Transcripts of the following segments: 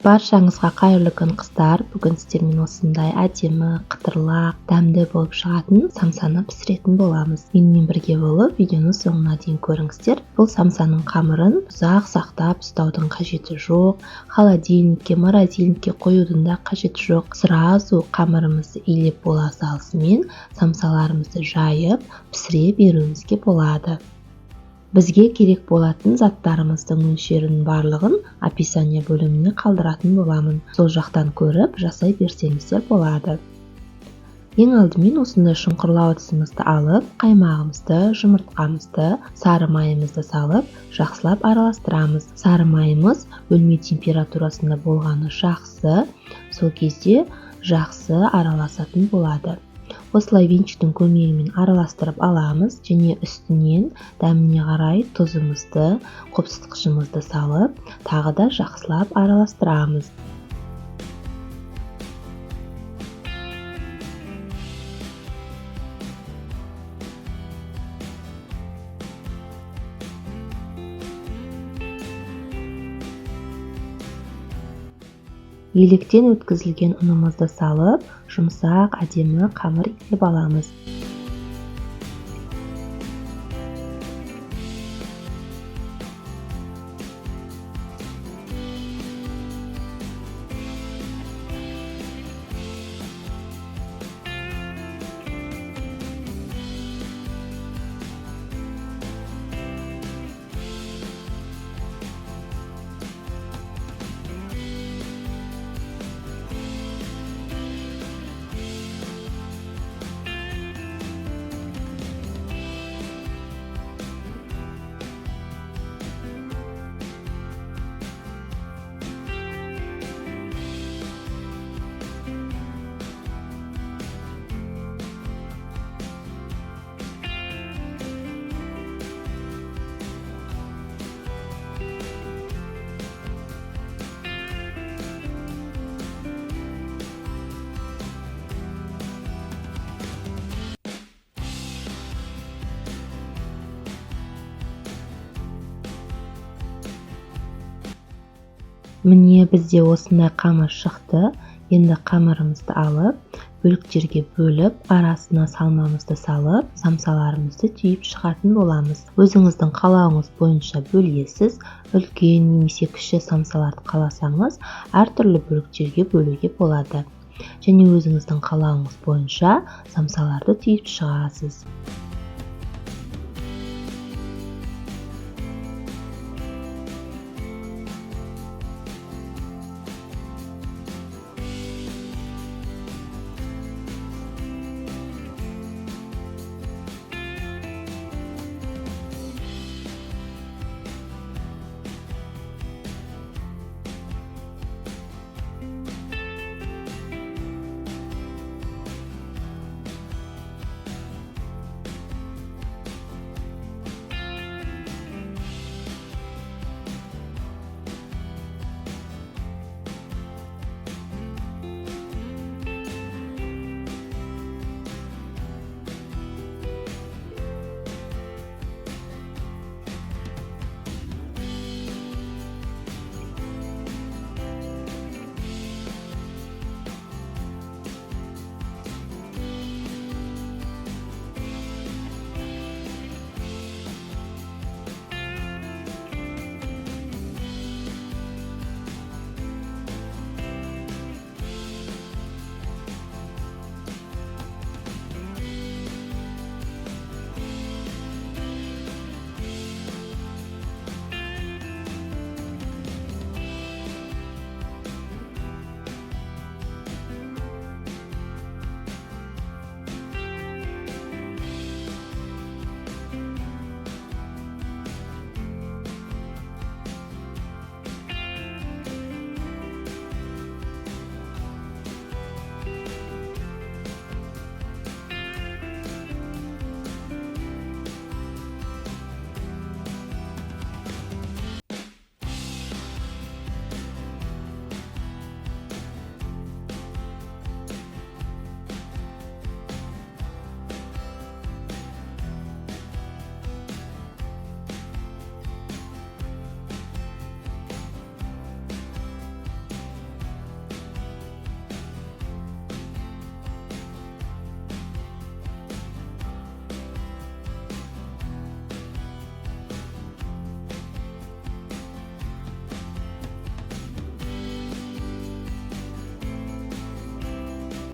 Баршаңызға қайырлы күн қыздар. Бүгін сіздермен осындай әдемі, қытырлақ, дәмді болып шығатын самсаны пісіретін боламыз. Менімен бірге болып видеоны соңына дейін көріңіздер. Бұл самсаның қамырын ұзақ сақтап ұстаудың қажеті жоқ. Холодильникке, морозильникке қоюдың да қажеті жоқ. Сразу қамырымызды илеп бола салысымен самсаларымызды жайып пісіре беруімізге болады. Бізге керек болатын заттарымыздың мөлшерінің барлығын описание бөліміне қалдыратын боламын. Сол жақтан көріп жасай берсеңіздер болады. Ең алдымен осындай шұңқырлау ыдысымызды алып, қаймағымызды, жұмыртқамызды, сары майымызды салып, жақсылап араластырамыз. Сары майымыз бөлме температурасында болғаны жақсы, сол кезде жақсы араласатын болады. Осылай венчиктің көмегімен араластырып аламыз және үстінен дәміне қарай тұзымызды, қопсытқышымызды салып, тағы да жақсылап араластырамыз. Електен өткізілген ұнымызды салып, жұмсақ, әдемі қамыр илеп аламыз. Міне бізде осындай қамыр шықты. Енді қамырымызды алып, бөліктерге бөліп, арасына салмамызды салып, самсаларымызды түйіп шығатын боламыз. Өзіңіздің қалауыңыз бойынша бөлесіз, үлкен немесе кіші самсаларды қаласаңыз, әртүрлі бөліктерге бөлуге болады. Және өзіңіздің қалауыңыз бойынша самсаларды түйіп шығасыз.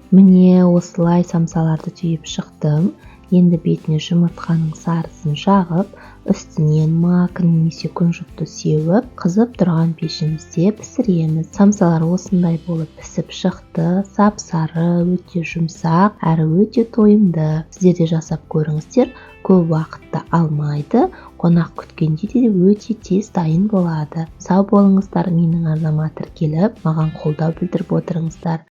Міне осылай самсаларды түйіп шықтым. Енді бетіне жұмыртқаның сарысын жағып, үстінен мак немесе күнжутты сеуіп, қызып тұрған пешімізде пісіреміз. Самсалар осындай болып пісіп шықты. Сап-сары, өте жұмсақ, әрі өте тойымды. Сіздер де жасап көріңіздер. Көп уақытты алмайды. Қонақ күткенде де өте тез дайын болады. Сау болыңыздар, менің арнама тіркеліп, маған қолдау білдіріп отырыңыздар.